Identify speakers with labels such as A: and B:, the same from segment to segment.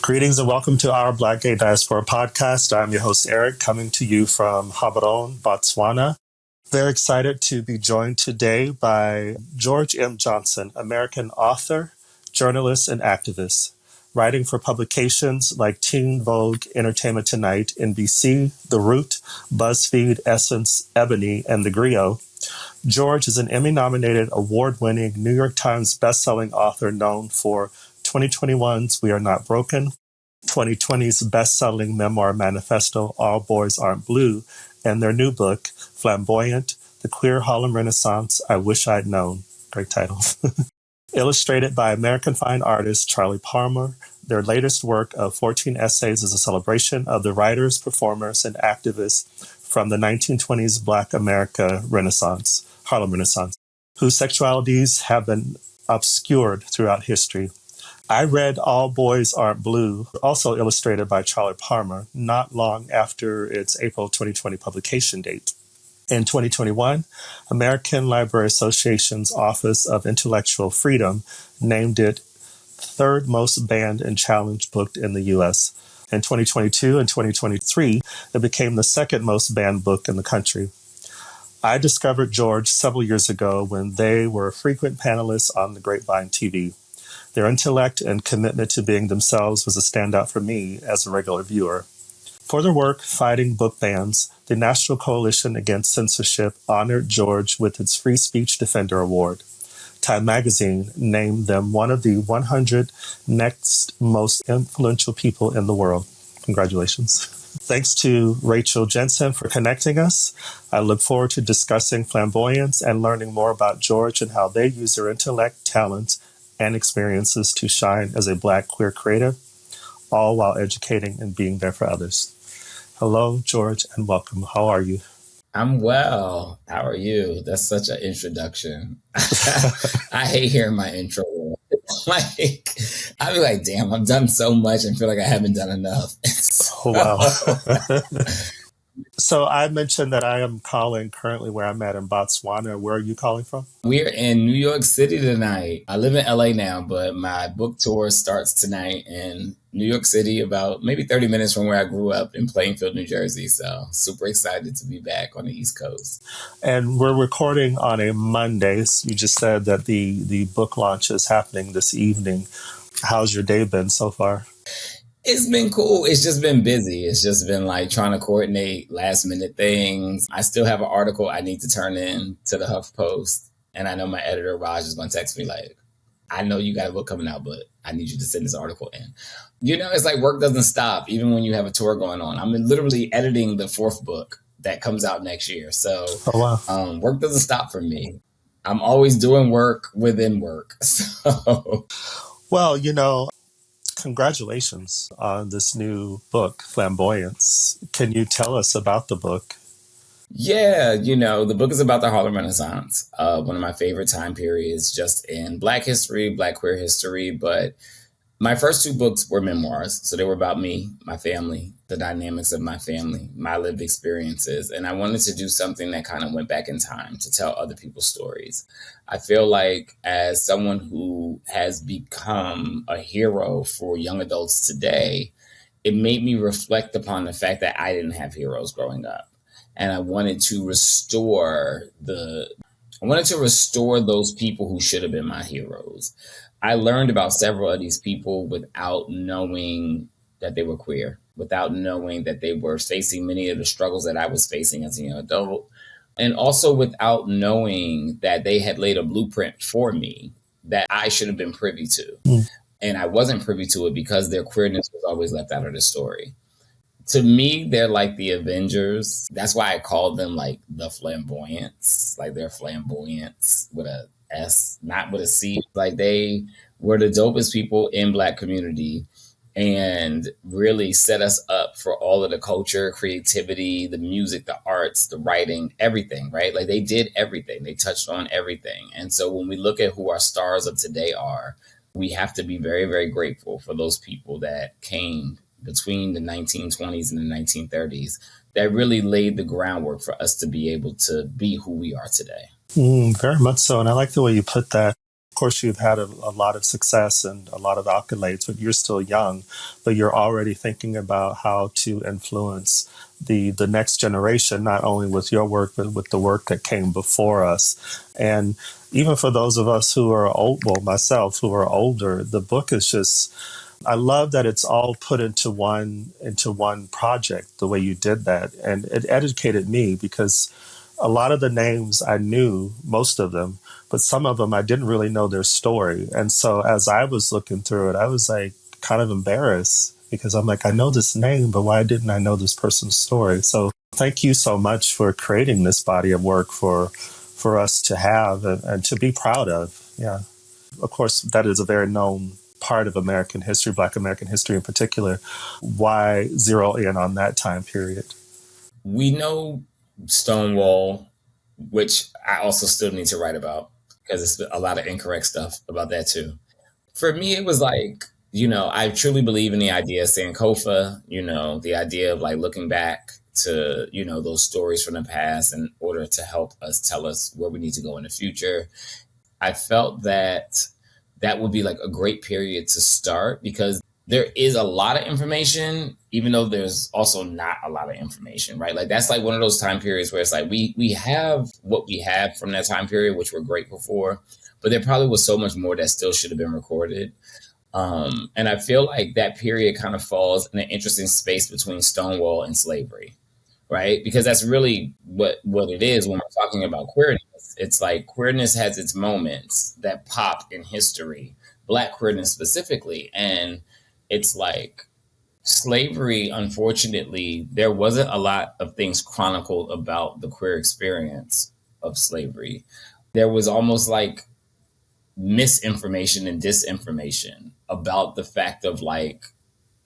A: Greetings and welcome to our Black Gay Diaspora podcast. I'm your host, Eric, coming to you from Gaborone, Botswana. Very excited to be joined today by George M. Johnson, American author, journalist, and activist. Writing for publications like Teen Vogue, Entertainment Tonight, NBC, The Root, BuzzFeed, Essence, Ebony, and The Griot. George is an Emmy-nominated, award-winning New York Times bestselling author known for 2021's We Are Not Broken, 2020's best-selling memoir manifesto All Boys Aren't Blue, and their new book, Flamboyant, The Queer Harlem Renaissance I Wish I'd Known. Great title. Illustrated by American fine artist Charlie Palmer, their latest work of 14 essays is a celebration of the writers, performers, and activists from the 1920s Black America Renaissance, Harlem Renaissance, whose sexualities have been obscured throughout history. I read All Boys Aren't Blue, also illustrated by Charlie Palmer, not long after its April 2020 publication date. In 2021, American Library Association's Office of Intellectual Freedom named it third most banned and challenged book in the U.S. In 2022 and 2023, it became the second most banned book in the country. I discovered George several years ago when they were frequent panelists on the Grapevine TV. Their intellect and commitment to being themselves was a standout for me as a regular viewer. For their work fighting book bans, the National Coalition Against Censorship honored George with its Free Speech Defender Award. Time magazine named them one of the 100 next most influential people in the world. Congratulations. Thanks to Rachel Jensen for connecting us. I look forward to discussing Flamboyants and learning more about George and how they use their intellect, talents, and experiences to shine as a Black queer creative, all while educating and being there for others. Hello, George, and welcome. How are you?
B: I'm well. How are you? That's such an introduction. I hate hearing my intro. I'd be like, damn, I've done so much and feel like I haven't done enough.
A: Oh, wow. So I mentioned that I am calling currently where I'm at in Botswana. Where are you calling from?
B: We're in New York City tonight. I live in LA now, but my book tour starts tonight in New York City, about maybe 30 minutes from where I grew up in Plainfield, New Jersey. So super excited to be back on the East Coast.
A: And we're recording on a Monday. You just said that the book launch is happening this evening. How's your day been so far?
B: It's been cool. It's just been busy. It's just been like trying to coordinate last minute things. I still have an article I need to turn in to the HuffPost. And I know my editor, Raj, is going to text me like, I know you got a book coming out, but I need you to send this article in. You know, it's like work doesn't stop, even when you have a tour going on. I'm literally editing the fourth book that comes out next year. So work doesn't stop for me. I'm always doing work within work. So,
A: well, congratulations on this new book, Flamboyants. Can you tell us about the book?
B: Yeah, the book is about the Harlem Renaissance, one of my favorite time periods just in Black history, Black queer history. But my first two books were memoirs. So they were about me, my family, the dynamics of my family, my lived experiences. And I wanted to do something that kind of went back in time to tell other people's stories. I feel like as someone who has become a hero for young adults today, it made me reflect upon the fact that I didn't have heroes growing up. And I wanted to restore those people who should have been my heroes. I learned about several of these people without knowing that they were queer, without knowing that they were facing many of the struggles that I was facing as a young adult, and also without knowing that they had laid a blueprint for me that I should have been privy to. And I wasn't privy to it because their queerness was always left out of the story. To me, they're like the Avengers. That's why I call them like the Flamboyants. Like they're flamboyants with a S, not with a C. Like they were the dopest people in Black community and really set us up for all of the culture, creativity, the music, the arts, the writing, everything, right? Like they did everything. They touched on everything. And so when we look at who our stars of today are, we have to be very, very grateful for those people that came between the 1920s and the 1930s that really laid the groundwork for us to be able to be who we are today.
A: Very much so. And I like the way you put that. Of course, you've had a lot of success and a lot of accolades, but you're still young. But you're already thinking about how to influence the next generation, not only with your work, but with the work that came before us. And even for those of us who are old, well, myself, who are older, the book is just, I love that it's all put into one project, the way you did that. And it educated me because a lot of the names I knew, most of them, but some of them I didn't really know their story. And so as I was looking through it, I was like kind of embarrassed because I'm like, I know this name, but why didn't I know this person's story? So thank you so much for creating this body of work for us to have and to be proud of. Yeah. Of course, that is a very known part of American history, Black American history in particular. Why zero in on that time period?
B: We know Stonewall, which I also still need to write about because it's a lot of incorrect stuff about that too. For me, it was like, I truly believe in the idea of Sankofa, the idea of like looking back to, those stories from the past in order to help us tell us where we need to go in the future. I felt that that would be like a great period to start because there is a lot of information, even though there's also not a lot of information, right? Like that's like one of those time periods where it's like we have what we have from that time period, which we're grateful for, but there probably was so much more that still should have been recorded. And I feel like that period kind of falls in an interesting space between Stonewall and slavery, right? Because that's really what it is when we're talking about queerness. It's like queerness has its moments that pop in history, Black queerness specifically. And it's like slavery, unfortunately, there wasn't a lot of things chronicled about the queer experience of slavery. There was almost like misinformation and disinformation about the fact of like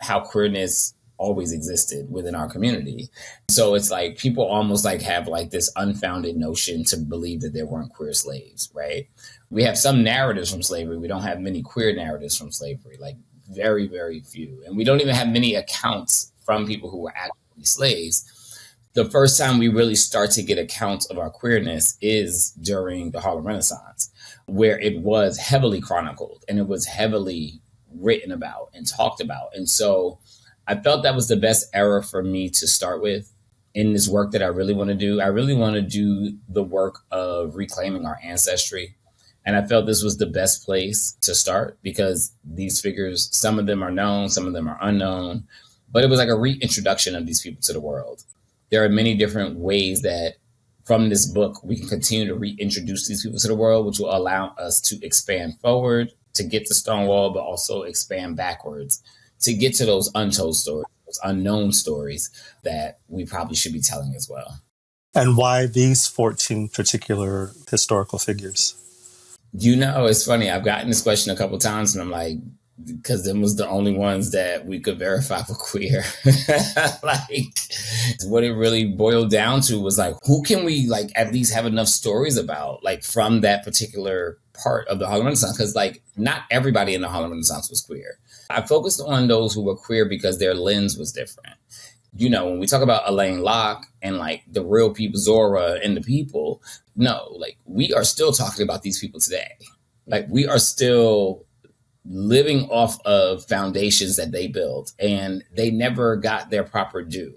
B: how queerness always existed within our community. So it's like people almost like have like this unfounded notion to believe that there weren't queer slaves, right? We have some narratives from slavery. We don't have many queer narratives from slavery, like very, very few. And we don't even have many accounts from people who were actually slaves. The first time we really start to get accounts of our queerness is during the Harlem Renaissance, where it was heavily chronicled and it was heavily written about and talked about. And so I felt that was the best era for me to start with in this work that I really want to do. I really want to do the work of reclaiming our ancestry. And I felt this was the best place to start because these figures, some of them are known, some of them are unknown, but it was like a reintroduction of these people to the world. There are many different ways that from this book, we can continue to reintroduce these people to the world, which will allow us to expand forward to get to Stonewall, but also expand backwards to get to those untold stories, those unknown stories that we probably should be telling as well.
A: And why these 14 particular historical figures?
B: It's funny. I've gotten this question a couple of times and I'm like, because them was the only ones that we could verify were queer. Like what it really boiled down to was like, who can we like at least have enough stories about like from that particular part of the Harlem Renaissance? Because like not everybody in the Harlem Renaissance was queer. I focused on those who were queer because their lens was different. When we talk about Elaine Locke and like the real people, Zora and the people, no, like we are still talking about these people today. Like we are still living off of foundations that they built and they never got their proper due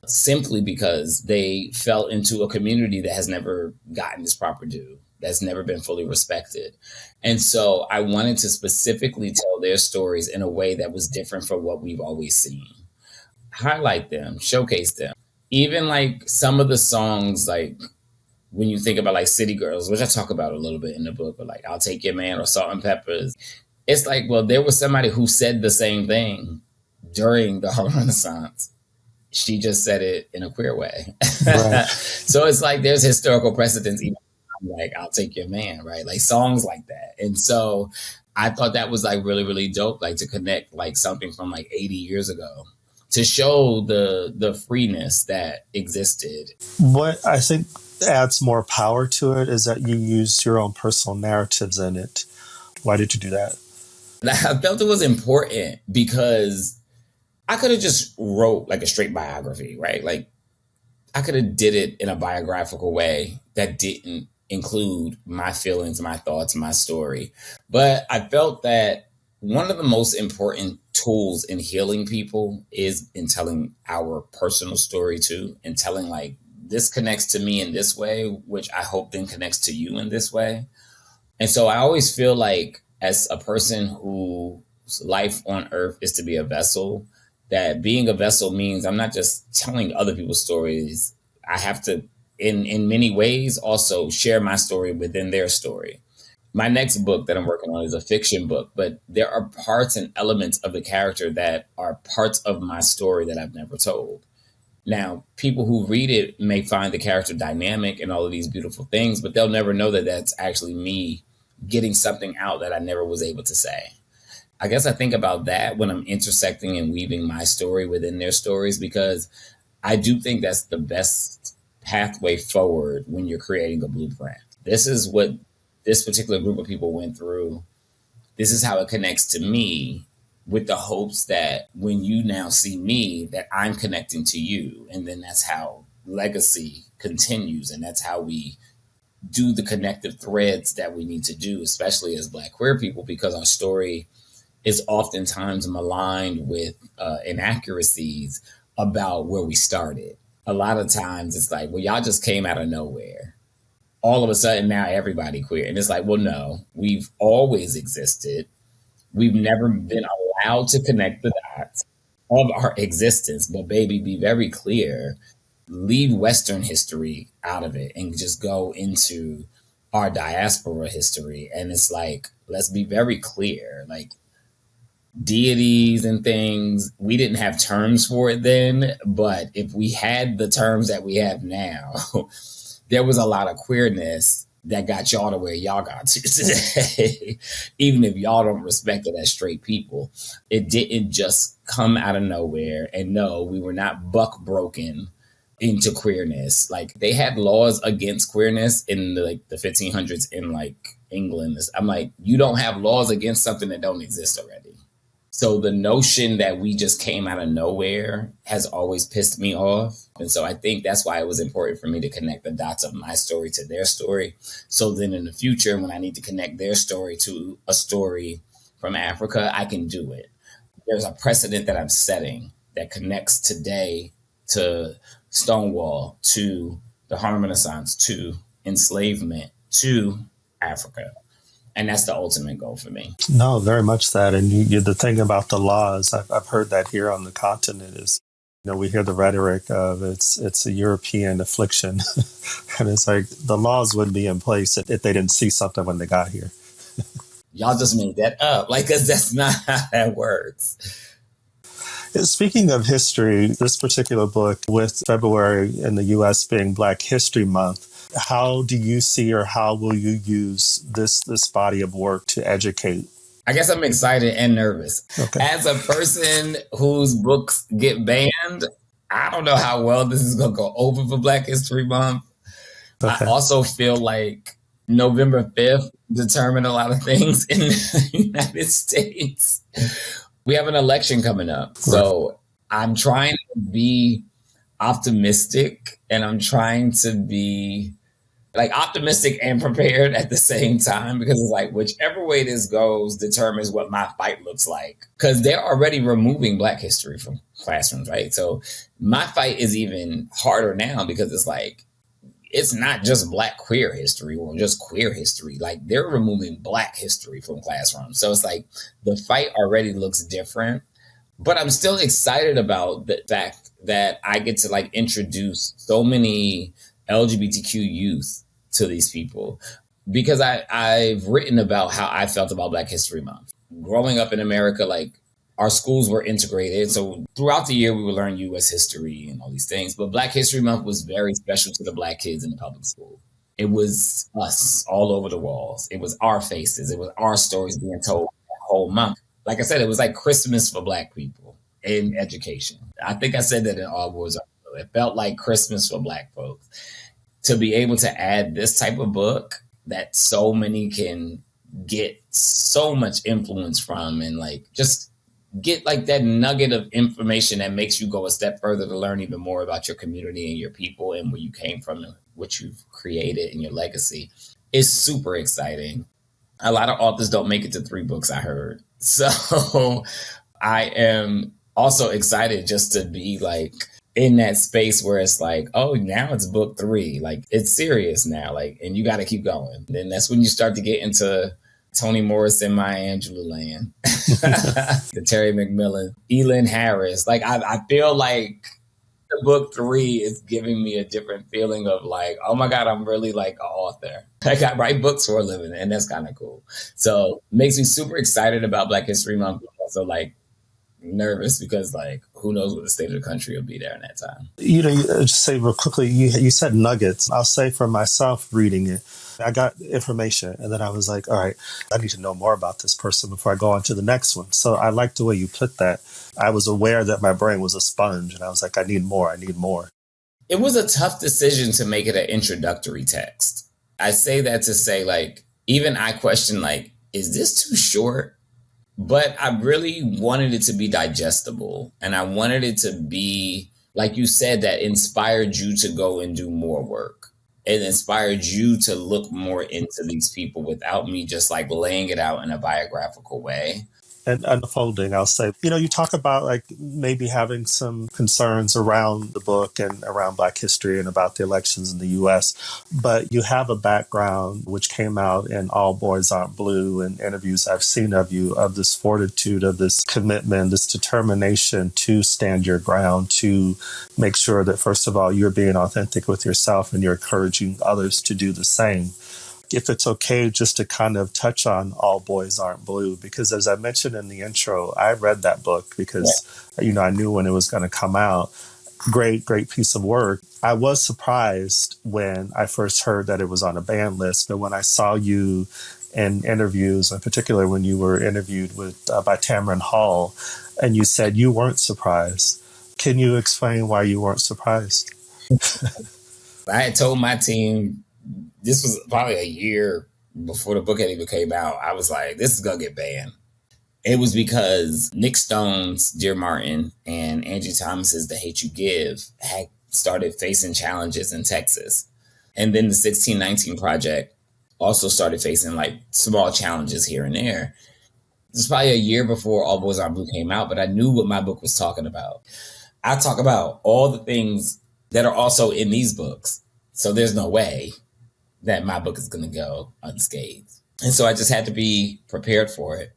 B: simply because they fell into a community that has never gotten its proper due, that's never been fully respected. And so I wanted to specifically tell their stories in a way that was different from what we've always seen. Highlight them, showcase them. Even like some of the songs, like when you think about like City Girls, which I talk about a little bit in the book, but like I'll Take Your Man or Salt and Peppers. It's like, well, there was somebody who said the same thing during the Harlem Renaissance. She just said it in a queer way.
A: Right.
B: So it's like there's historical precedence, even like I'll Take Your Man, right? Like songs like that. And so I thought that was like really, really dope, like to connect like something from like 80 years ago to show the freeness that existed.
A: What I think adds more power to it is that you use your own personal narratives in it. Why did you do that?
B: I felt it was important because I could have just wrote like a straight biography, right? Like I could have did it in a biographical way that didn't include my feelings, my thoughts, my story. But I felt that one of the most important tools in healing people is in telling our personal story too, and telling like, this connects to me in this way, which I hope then connects to you in this way. And so I always feel like, as a person whose life on earth is to be a vessel, that being a vessel means I'm not just telling other people's stories. I have to, in many ways, also share my story within their story. My next book that I'm working on is a fiction book, but there are parts and elements of the character that are parts of my story that I've never told. Now, people who read it may find the character dynamic and all of these beautiful things, but they'll never know that that's actually me getting something out that I never was able to say. I guess I think about that when I'm intersecting and weaving my story within their stories, because I do think that's the best pathway forward when you're creating a blueprint. This is what this particular group of people went through. This is how it connects to me, with the hopes that when you now see me, that I'm connecting to you. And then that's how legacy continues. And that's how we do the connective threads that we need to do, especially as Black queer people, because our story is oftentimes maligned with inaccuracies about where we started. A lot of times it's like, well, y'all just came out of nowhere. All of a sudden now everybody queer. And it's like, well, no, we've always existed. We've never been allowed to connect the dots of our existence. But baby, be very clear, leave Western history out of it and just go into our diaspora history. And it's like, let's be very clear, like, deities and things, we didn't have terms for it then, but if we had the terms that we have now, there was a lot of queerness that got y'all to where y'all got to today. Even if y'all don't respect it as straight people, it didn't just come out of nowhere. And no, we were not buck broken into queerness. Like, they had laws against queerness in the 1500s in like England. I'm like, you don't have laws against something that don't exist already. So the notion that we just came out of nowhere has always pissed me off. And so I think that's why it was important for me to connect the dots of my story to their story. So then in the future, when I need to connect their story to a story from Africa, I can do it. There's a precedent that I'm setting that connects today to Stonewall, to the Harlem Renaissance, to enslavement, to Africa. And that's the ultimate goal for me.
A: No, very much that. And the thing about the laws, I've heard that here on the continent is, we hear the rhetoric of it's a European affliction. And it's like, the laws wouldn't be in place if they didn't see something when they got here.
B: Y'all just made that up. Like, 'cause that's not how that works.
A: Speaking of history, this particular book, with February in the U.S. being Black History Month, how do you see, or how will you use this body of work to educate?
B: I guess I'm excited and nervous. Okay. As a person whose books get banned, I don't know how well this is going to go over for Black History Month. Okay. I also feel like November 5th determined a lot of things in the United States. We have an election coming up. So I'm trying to be optimistic, and I'm trying to be optimistic and prepared at the same time, because it's like, whichever way this goes determines what my fight looks like, because they're already removing Black history from classrooms, right? So my fight is even harder now, because it's like, it's not just Black queer history or just queer history. Like, they're removing Black history from classrooms. So it's like, the fight already looks different, but I'm still excited about the fact that I get to introduce so many LGBTQ youth to these people, because I've written about how I felt about Black History Month. Growing up in America, our schools were integrated. So throughout the year, we would learn U.S. history and all these things. But Black History Month was very special to the Black kids in the public school. It was us all over the walls. It was our faces. It was our stories being told that whole month. Like I said, it was like Christmas for Black people in education. I think I said that in All Wars. It felt like Christmas for Black folks. To be able to add this type of book that so many can get so much influence from, and just get like that nugget of information that makes you go a step further to learn even more about your community and your people and where you came from and what you've created and your legacy is super exciting. A lot of authors don't make it to 3 books, I heard. So I am also excited just to be like in that space where it's like, oh, now it's book 3. Like, it's serious now. Like, and you got to keep going. Then that's when you start to get into Toni Morrison, Maya Angelou land, the Terry McMillan, Elin Harris. Like, I feel like the book 3 is giving me a different feeling of like, oh my God, I'm really like an author. Like, I write books for a living, and that's kind of cool. So makes me super excited about Black History Month, but also like nervous because like who knows what the state of the country will be there in that time.
A: Just say real quickly, you said nuggets. I'll say for myself reading it, I got information and then I was like, all right, I need to know more about this person before I go on to the next one. So I like the way you put that. I was aware that my brain was a sponge and I was like, I need more.
B: It was a tough decision to make it an introductory text. I say that to say like, even I question like, is this too short? But I really wanted it to be digestible. And I wanted it to be, like you said, that inspired you to go and do more work. It inspired you to look more into these people without me just like laying it out in a biographical way.
A: And unfolding, I'll say, you talk about like maybe having some concerns around the book and around Black history and about the elections in the US, but you have a background which came out in All Boys Aren't Blue and interviews I've seen of you, of this fortitude, of this commitment, this determination to stand your ground, to make sure that, first of all, you're being authentic with yourself and you're encouraging others to do the same. If it's okay just to kind of touch on All Boys Aren't Blue, because as I mentioned in the intro, I read that book because, I knew when it was going to come out. Great piece of work. I was surprised when I first heard that it was on a ban list, but when I saw you in interviews, in particular when you were interviewed by Tamron Hall, and you said you weren't surprised. Can you explain why you weren't surprised?
B: I had told my team, this was probably a year before the book had even came out. I was like, this is going to get banned. It was because Nick Stone's Dear Martin and Angie Thomas's The Hate U Give had started facing challenges in Texas. And then the 1619 Project also started facing like small challenges here and there. This was probably a year before All Boys Aren't Blue came out, but I knew what my book was talking about. I talk about all the things that are also in these books. So there's no way that my book is going to go unscathed. And so I just had to be prepared for it.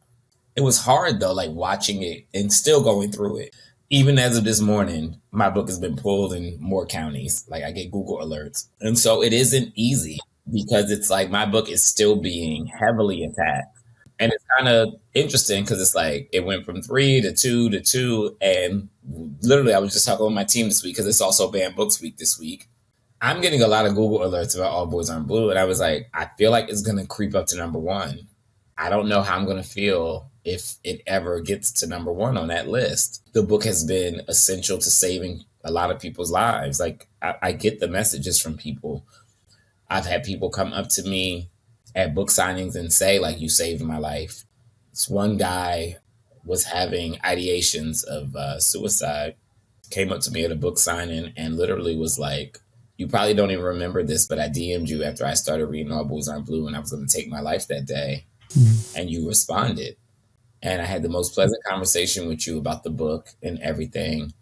B: It was hard though, like watching it and still going through it. Even as of this morning, my book has been pulled in more counties. Like I get Google alerts. And so it isn't easy because it's like my book is still being heavily attacked. And it's kind of interesting because it's like it went from 3 to 2 to 2. And literally I was just talking with my team this week because it's also Banned Books Week this week. I'm getting a lot of Google alerts about All Boys Aren't Blue. And I was like, I feel like it's going to creep up to number 1. I don't know how I'm going to feel if it ever gets to number 1 on that list. The book has been essential to saving a lot of people's lives. Like I get the messages from people. I've had people come up to me at book signings and say, like, you saved my life. This one guy was having ideations of suicide, came up to me at a book signing and literally was like, you probably don't even remember this, but I DM'd you after I started reading All Boys Aren't Blue and I was going to take my life that day. Mm-hmm. And you responded. And I had the most pleasant conversation with you about the book and everything.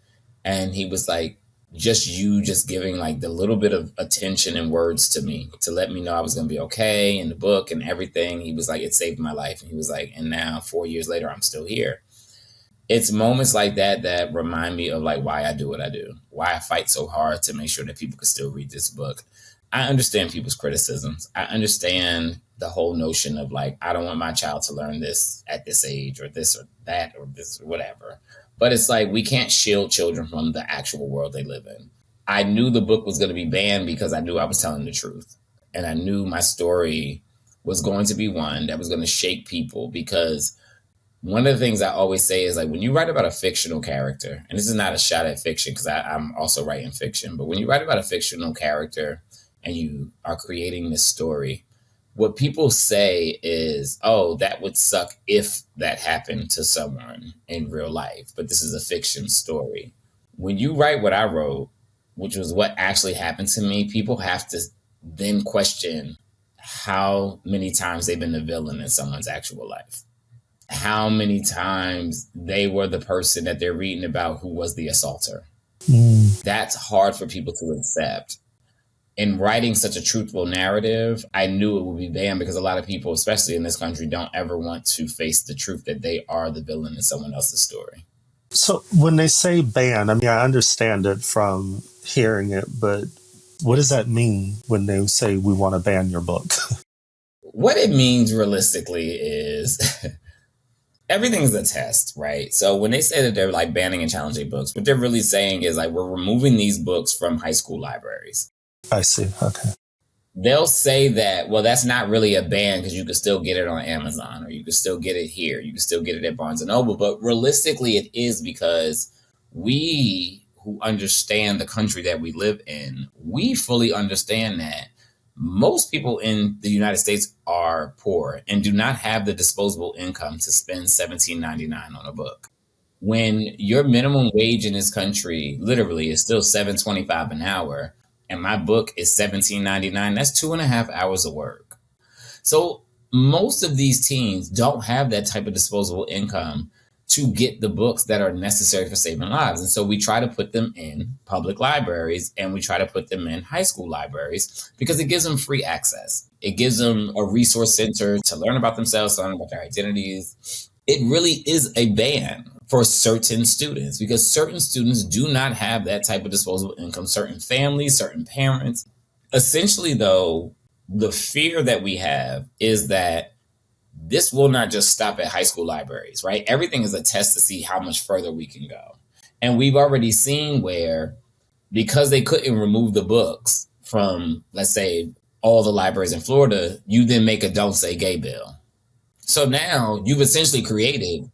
B: And he was like, just giving like the little bit of attention and words to me to let me know I was going to be okay in the book and everything. He was like, it saved my life. And he was like, and now 4 years later, I'm still here. It's moments like that that remind me of like why I do what I do, why I fight so hard to make sure that people can still read this book. I understand people's criticisms. I understand the whole notion of like, I don't want my child to learn this at this age or this or that or this or whatever. But it's like, we can't shield children from the actual world they live in. I knew the book was going to be banned because I knew I was telling the truth. And I knew my story was going to be one that was going to shake people, because one of the things I always say is like, when you write about a fictional character, and this is not a shot at fiction because I'm also writing fiction, but when you write about a fictional character and you are creating this story, What people say is, oh, that would suck if that happened to someone in real life, but this is a fiction story. When you write what I wrote, which was what actually happened to me, people have to then question how many times they've been the villain in someone's actual life. How many times they were the person that they're reading about who was the assaulter. That's hard for people to accept. In writing such a truthful narrative, I knew it would be banned because a lot of people, especially in this country, don't ever want to face the truth that they are the villain in someone else's story.
A: So when they say ban, I mean, I understand it from hearing it, but what does that mean when they say we want to ban your book?
B: What it means realistically is everything is a test, right? So when they say that they're like banning and challenging books, what they're really saying is like, we're removing these books from high school libraries.
A: I see. Okay.
B: They'll say that, well, that's not really a ban because you can still get it on Amazon, or you can still get it here. You can still get it at Barnes and Noble. But realistically, it is because we who understand the country that we live in, we fully understand that most people in the United States are poor and do not have the disposable income to spend $17.99 on a book. When your minimum wage in this country literally is still $7.25 an hour, and my book is $17.99, that's 2.5 hours of work. So most of these teens don't have that type of disposable income to get the books that are necessary for saving lives. And so we try to put them in public libraries, and we try to put them in high school libraries because it gives them free access. It gives them a resource center to learn about themselves, to learn about their identities. It really is a ban for certain students because certain students do not have that type of disposable income, certain families, certain parents. Essentially, though, the fear that we have is that this will not just stop at high school libraries, right? Everything is a test to see how much further we can go. And we've already seen where, because they couldn't remove the books from, let's say, all the libraries in Florida, you then make a don't say gay bill. So now you've essentially created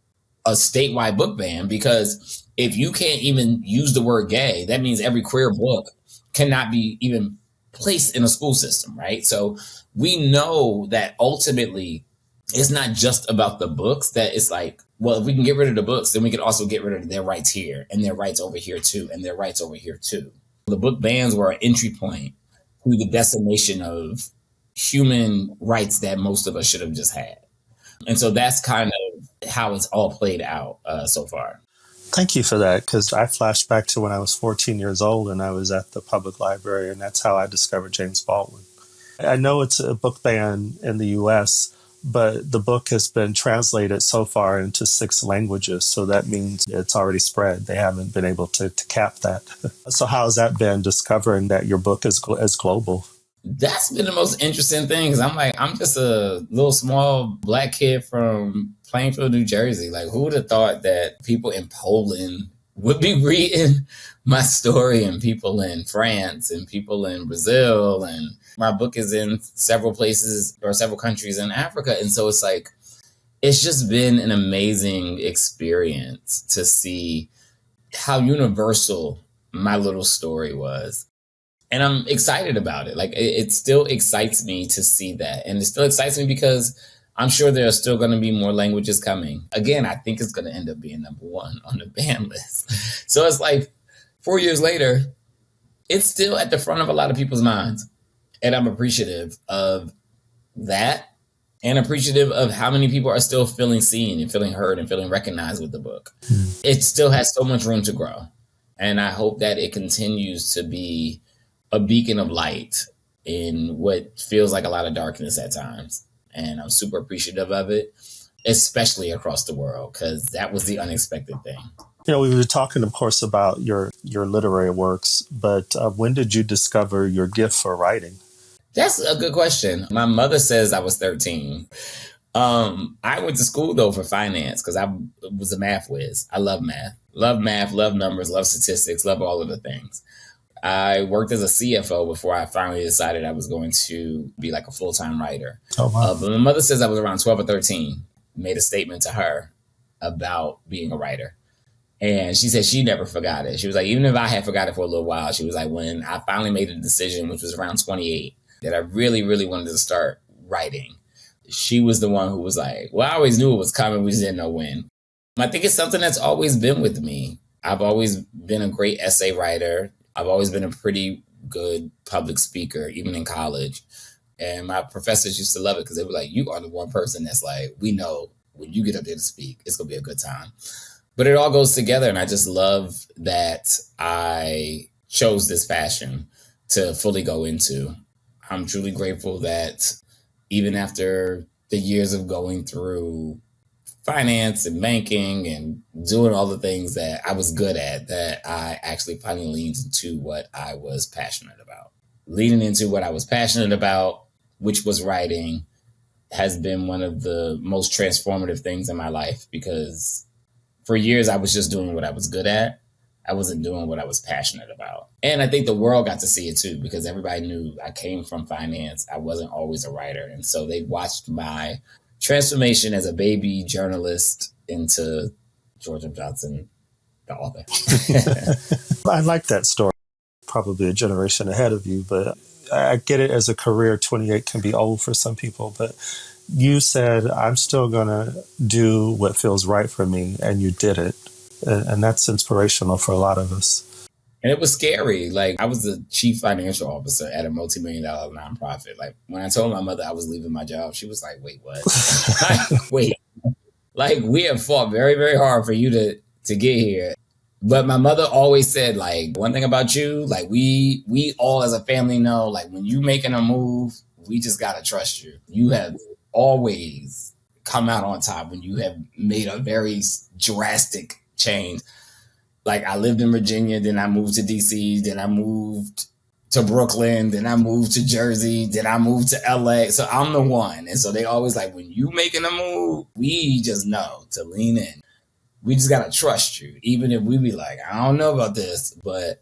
B: a statewide book ban, because if you can't even use the word gay, that means every queer book cannot be even placed in a school system, right? So we know that ultimately it's not just about the books, that it's like, well, if we can get rid of the books, then we can also get rid of their rights here and their rights over here too, and their rights over here too. The book bans were an entry point to the decimation of human rights that most of us should have just had. And so that's kind of how it's all played out so far.
A: Thank you for that, because I flashed back to when I was 14 years old and I was at the public library, and that's how I discovered James Baldwin. I know it's a book ban in the U.S., but the book has been translated so far into 6 languages, so that means it's already spread. They haven't been able to cap that. So how has that been, discovering that your book is global?
B: That's been the most interesting thing, because I'm just a little small Black kid from Plainfield, New Jersey. Like, who would have thought that people in Poland would be reading my story, and people in France and people in Brazil, and my book is in several places or several countries in Africa. And so it's like, it's just been an amazing experience to see how universal my little story was. And I'm excited about it. Like, it still excites me to see that. And it still excites me because I'm sure there are still going to be more languages coming. Again, I think it's going to end up being number 1 on the ban list. So it's like 4 years later, it's still at the front of a lot of people's minds. And I'm appreciative of that, and appreciative of how many people are still feeling seen and feeling heard and feeling recognized with the book. It still has so much room to grow. And I hope that it continues to be a beacon of light in what feels like a lot of darkness at times. And I'm super appreciative of it, especially across the world, because that was the unexpected thing.
A: You know, we were talking, of course, about your literary works, but when did you discover your gift for writing?
B: That's a good question. My mother says I was 13. I went to school, though, for finance because I was a math whiz. I love math, love numbers, love statistics, love all of the things. I worked as a CFO before I finally decided I was going to be like a full-time writer.
A: Oh, wow.
B: But my mother says I was around 12 or 13, made a statement to her about being a writer. And she said she never forgot it. She was like, even if I had forgot it for a little while, she was like, when I finally made a decision, which was around 28, that I really, really wanted to start writing. She was the one who was like, well, I always knew it was coming. We just didn't know when. I think it's something that's always been with me. I've always been a great essay writer. I've always been a pretty good public speaker, even in college. And my professors used to love it because they were like, you are the one person that's like, we know when you get up there to speak, it's going to be a good time. But it all goes together. And I just love that I chose this passion to fully go into. I'm truly grateful that even after the years of going through finance and banking and doing all the things that I was good at, that I actually finally leaned into what I was passionate about. Leaning into what I was passionate about, which was writing, has been one of the most transformative things in my life, because for years I was just doing what I was good at. I wasn't doing what I was passionate about. And I think the world got to see it too, because everybody knew I came from finance. I wasn't always a writer. And so they watched my transformation as a baby journalist into George M. Johnson, the author.
A: I like that story. Probably a generation ahead of you, but I get it as a career. 28 can be old for some people, but you said, I'm still going to do what feels right for me. And you did it. And that's inspirational for a lot of us.
B: And it was scary. Like, I was the chief financial officer at a multi-million-dollar nonprofit. Like, when I told my mother I was leaving my job, she was like, wait, what? Like, wait. Like, we have fought very, very hard for you to get here. But my mother always said, like, one thing about you, like, we all as a family know, like, when you making a move, we just got to trust you. You have always come out on top when you have made a very drastic change. Like, I lived in Virginia, then I moved to DC, then I moved to Brooklyn, then I moved to Jersey, then I moved to LA. So I'm the one. And so they always like, when you making a move, we just know to lean in. We just got to trust you, even if we be like, I don't know about this, but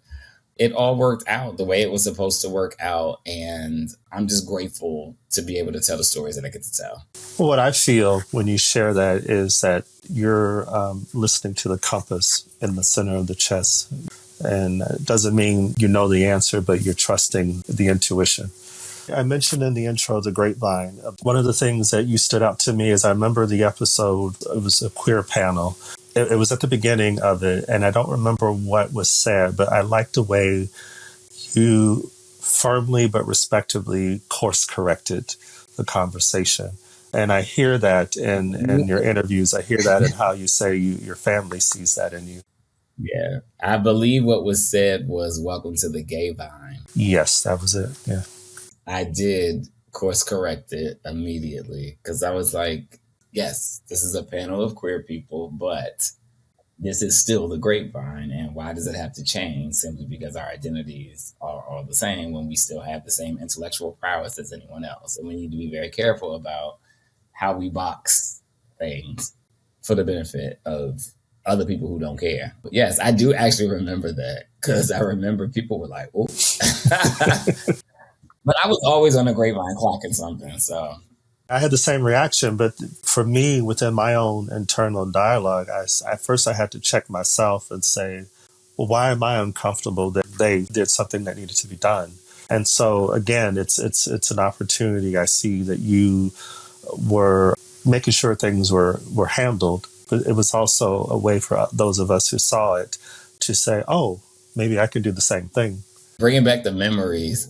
B: it all worked out the way it was supposed to work out. And I'm just grateful to be able to tell the stories that I get to tell.
A: What I feel when you share that is that you're listening to the compass in the center of the chest. And it doesn't mean you know the answer, but you're trusting the intuition. I mentioned in the intro the grapevine. One of the things that you stood out to me is I remember the episode, it was a queer panel. It was at the beginning of it, and I don't remember what was said, but I liked the way you firmly but respectively course corrected the conversation. And I hear that in your interviews. I hear that in how you say your family sees that in you.
B: Yeah. I believe what was said was welcome to the gay vine.
A: Yes, that was it. Yeah.
B: I did course correct it immediately because I was like, yes, this is a panel of queer people, but this is still the grapevine. And why does it have to change? Simply because our identities are the same when we still have the same intellectual prowess as anyone else. And we need to be very careful about how we box things for the benefit of other people who don't care. But yes, I do actually remember that because I remember people were like, oh. But I was always on the grapevine clocking something, so.
A: I had the same reaction, but for me, within my own internal dialogue, at first I had to check myself and say, well, why am I uncomfortable that they did something that needed to be done? And so, again, it's an opportunity. I see that you were making sure things were handled, but it was also a way for those of us who saw it to say, oh, maybe I could do the same thing.
B: Bringing back the memories.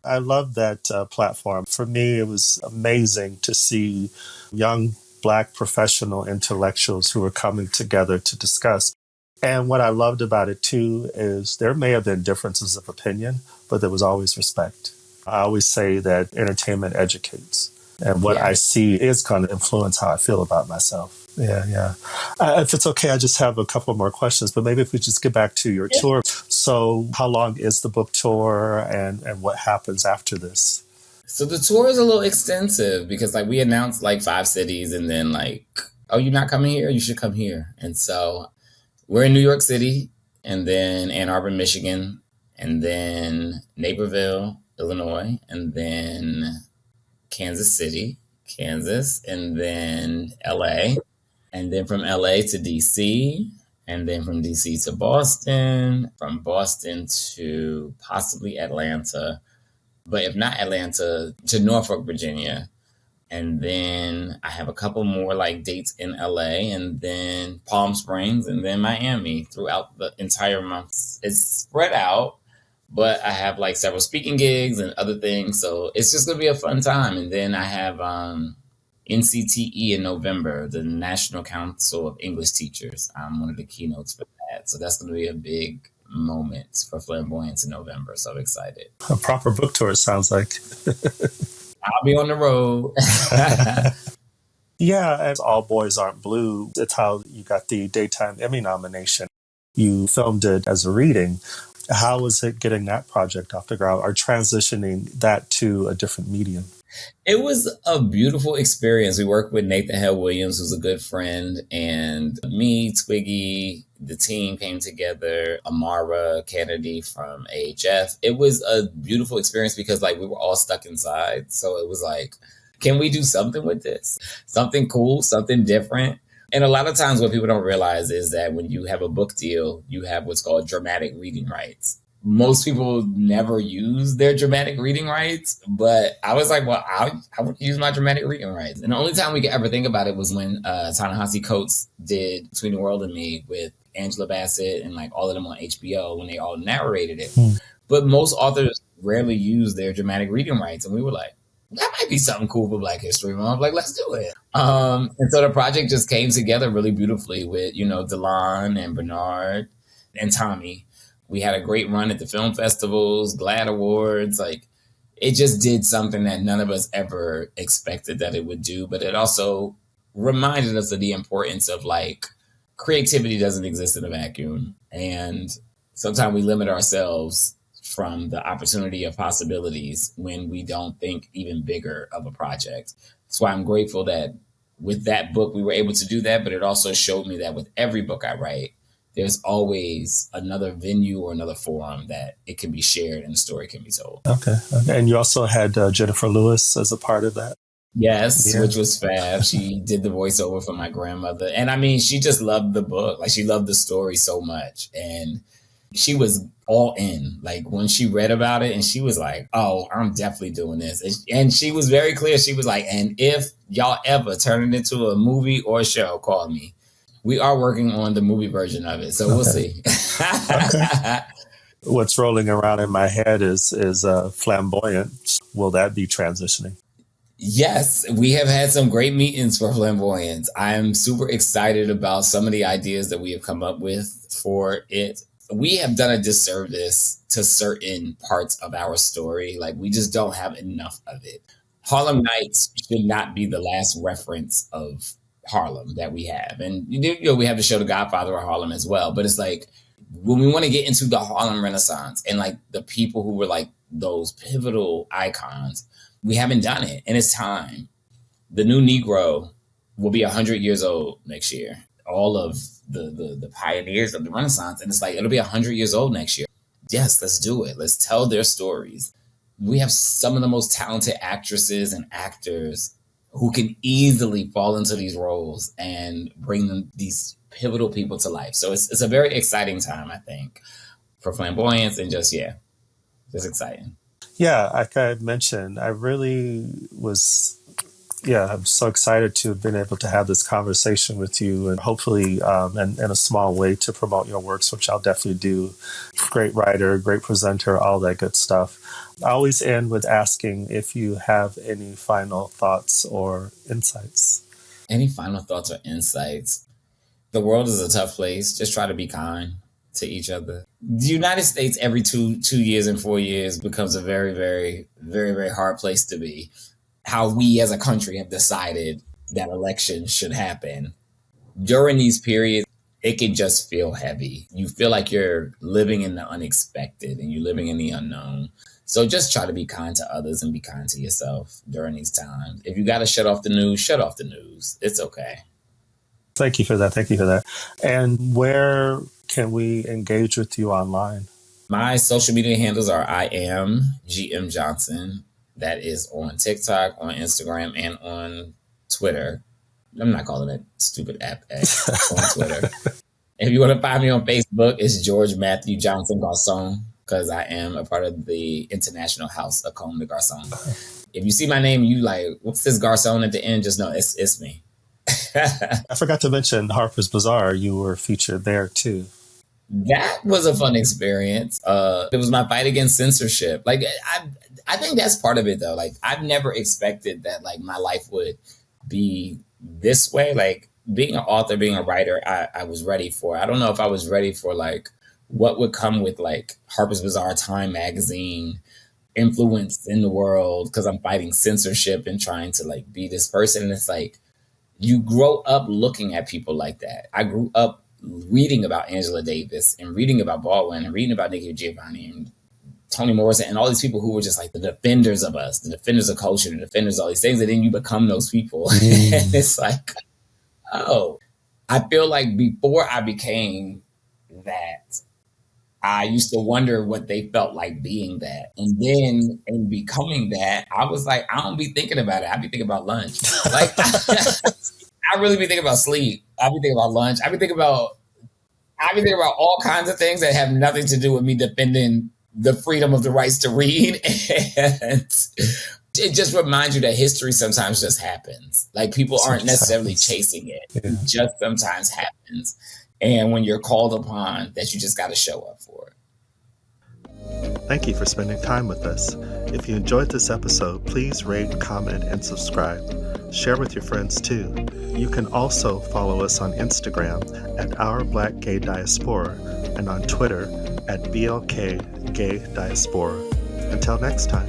A: I love that platform. For me, it was amazing to see young Black professional intellectuals who were coming together to discuss. And what I loved about it, too, is there may have been differences of opinion, but there was always respect. I always say that entertainment educates. And what I see is going to influence how I feel about myself. Yeah. If it's okay, I just have a couple more questions, but maybe if we just get back to your tour. So how long is the book tour and what happens after this?
B: So the tour is a little extensive because like we announced like 5 cities and then like, oh, you're not coming here? You should come here. And so we're in New York City and then Ann Arbor, Michigan, and then Naperville, Illinois, and then Kansas City, Kansas, and then LA, and then from LA to DC, and then from DC to Boston, from Boston to possibly Atlanta, But if not Atlanta, to Norfolk, Virginia. And then I have a couple more like dates in LA, and then Palm Springs, and then Miami throughout the entire month. It's spread out, but I have like several speaking gigs and other things. So it's just going to be a fun time. And then I have NCTE in November, the National Council of English Teachers. I'm one of the keynotes for that. So that's going to be a big moment for Flamboyants in November. So I'm excited.
A: A proper book tour, it sounds like.
B: I'll be on the road.
A: Yeah, and All Boys Aren't Blue. It's how you got the Daytime Emmy nomination. You filmed it as a reading. How was it getting that project off the ground or transitioning that to a different medium?
B: It was a beautiful experience. We worked with Nathan Hale Williams, who's a good friend, and me, Twiggy, the team came together, Amara Kennedy from AHF. It was a beautiful experience because like we were all stuck inside. So it was like, can we do something with this? Something cool, something different. And a lot of times what people don't realize is that when you have a book deal, you have what's called dramatic reading rights. Most people never use their dramatic reading rights, but I was like, well, I would use my dramatic reading rights. And the only time we could ever think about it was when Ta-Nehisi Coates did Between the World and Me with Angela Bassett and like all of them on HBO when they all narrated it. But most authors rarely use their dramatic reading rights. And we were like, that might be something cool for Black History Month. Like, let's do it. And so the project just came together really beautifully with, Delon and Bernard and Tommy. We had a great run at the film festivals, GLAAD Awards. Like, it just did something that none of us ever expected that it would do. But it also reminded us of the importance of, like, creativity doesn't exist in a vacuum. And sometimes we limit ourselves from the opportunity of possibilities when we don't think even bigger of a project. That's why I'm grateful that with that book, we were able to do that. But it also showed me that with every book I write, there's always another venue or another forum that it can be shared and the story can be told.
A: Okay. And you also had Jennifer Lewis as a part of that.
B: Yes, yeah. Which was fab. She did the voiceover for my grandmother. And I mean, she just loved the book. Like, she loved the story so much. And she was all in. Like, when she read about it and she was like, oh, I'm definitely doing this. And she was very clear. She was like, and if y'all ever turn it into a movie or a show, call me. We are working on the movie version of it, so we'll see.
A: Okay. What's rolling around in my head is Flamboyant. Will that be transitioning?
B: Yes, we have had some great meetings for Flamboyants. I'm super excited about some of the ideas that we have come up with for it. We have done a disservice to certain parts of our story. Like, we just don't have enough of it. Harlem Nights should not be the last reference of Harlem that we have. And we have the show The Godfather of Harlem as well. But it's like, when we want to get into the Harlem Renaissance and like the people who were like those pivotal icons, we haven't done it. And it's time. The new Negro will be 100 years old next year. All of the pioneers of the Renaissance. And it's like, it'll be 100 years old next year. Yes, let's do it. Let's tell their stories. We have some of the most talented actresses and actors who can easily fall into these roles and bring them these pivotal people to life. So it's a very exciting time, I think, for Flamboyants and just exciting.
A: Yeah, like I mentioned, I really was, I'm so excited to have been able to have this conversation with you and hopefully in a small way to promote your works, which I'll definitely do. Great writer, great presenter, all that good stuff. I always end with asking if you have any final thoughts or insights.
B: Any final thoughts or insights? The world is a tough place. Just try to be kind to each other. The United States every 2 years and 4 years becomes a very, very, very, very hard place to be. How we as a country have decided that elections should happen. During these periods, it can just feel heavy. You feel like you're living in the unexpected and you're living in the unknown. So just try to be kind to others and be kind to yourself during these times. If you got to shut off the news, shut off the news. It's okay.
A: Thank you for that. And where can we engage with you online?
B: My social media handles are I am GM Johnson. That is on TikTok, on Instagram, and on Twitter. I'm not calling it stupid app X on Twitter. If you want to find me on Facebook, it's George Matthew Johnson Garcon. because I am a part of the International House of Comme des Garçons. If you see my name, you like, what's this garçon at the end? Just know it's me.
A: I forgot to mention Harper's Bazaar. You were featured there too.
B: That was a fun experience. It was my fight against censorship. Like, I think that's part of it though. Like, I've never expected that like my life would be this way. Like, being an author, being a writer, I was ready for. I don't know if I was ready for like what would come with like Harper's Bazaar, Time Magazine, influence in the world, because I'm fighting censorship and trying to like be this person. And it's like, you grow up looking at people like that. I grew up reading about Angela Davis and reading about Baldwin and reading about Nikki Giovanni and Toni Morrison and all these people who were just like the defenders of us, the defenders of culture, the defenders of all these things. And then you become those people. And it's like, oh, I feel like before I became that, I used to wonder what they felt like being that. And then in becoming that, I was like, I don't be thinking about it. I be thinking about lunch. Like, I really be thinking about sleep. I be thinking about lunch. I be thinking about all kinds of things that have nothing to do with me defending the freedom of the rights to read. And it just reminds you that history sometimes just happens. Like, people aren't necessarily chasing it. Yeah. It just sometimes happens. And when you're called upon, that you just got to show up for it.
A: Thank you for spending time with us. If you enjoyed this episode, please rate, comment, and subscribe. Share with your friends too. You can also follow us on Instagram at Our Black Gay Diaspora and on Twitter at BLK Gay Diaspora. Until next time.